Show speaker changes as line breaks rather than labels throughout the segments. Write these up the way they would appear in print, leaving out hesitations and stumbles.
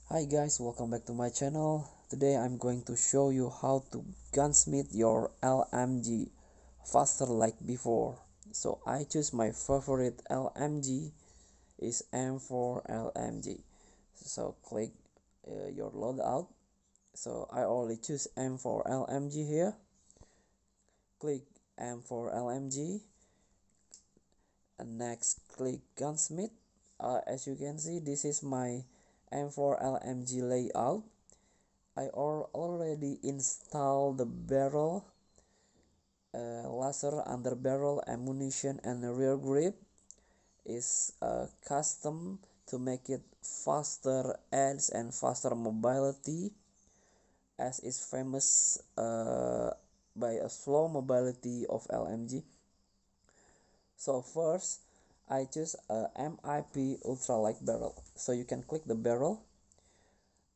Hi guys, welcome back to my channel. Today I'm going to show you how to gunsmith your LMG faster like before. So I choose my favorite LMG is M4 LMG. So click your loadout. So I already choose M4 LMG here. Click M4 LMG and next click gunsmith. As you can see, this is my M4 LMG layout. I already installed the barrel, laser, under barrel, ammunition, and the rear grip is custom to make it faster edge and faster mobility, as is famous by a slow mobility of LMG. So first, I choose a MIP ultralight barrel. So you can click the barrel.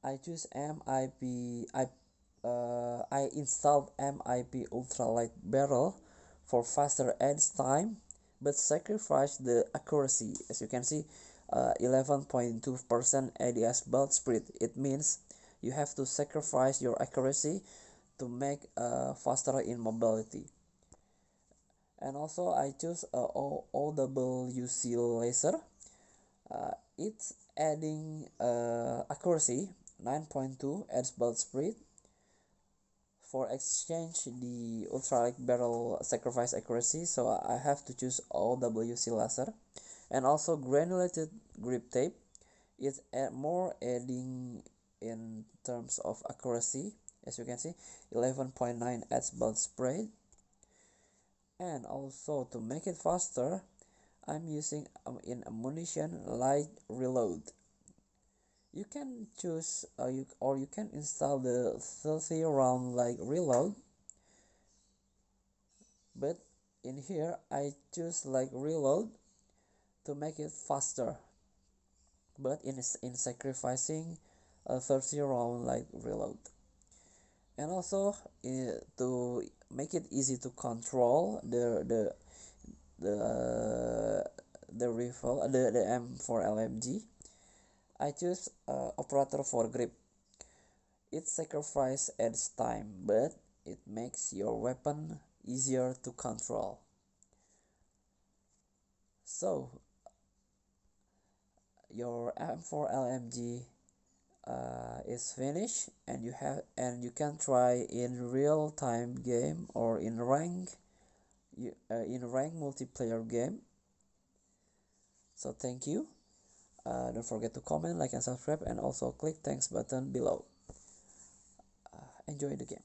I choose MIP. I installed MIP ultralight barrel for faster edge time, but sacrifice the accuracy. As you can see, 11.2% ADS bullet speed. It means you have to sacrifice your accuracy to make faster in mobility. And also I choose a OWC laser. It's adding accuracy 9.2 edge bullet speed. For exchange, the ultralight barrel sacrifice accuracy, so I have to choose OWC laser. And also granulated grip tape, it's more adding in terms of accuracy. As you can see, 11.9 edge bullet speed. And also to make it faster, I'm using in ammunition light reload. You can choose you can install the 30 round light reload, but in here I choose light reload to make it faster, but in sacrificing a 30 round light reload. And also to make it easy to control the rifle, the M4 LMG, I choose operator for grip. It sacrifices edge time, but it makes your weapon easier to control. So your M4 LMG is finished, and you can try in real time game or in rank multiplayer game. So thank you. Don't forget to comment, like, and subscribe, and also click thanks button below. Enjoy the game.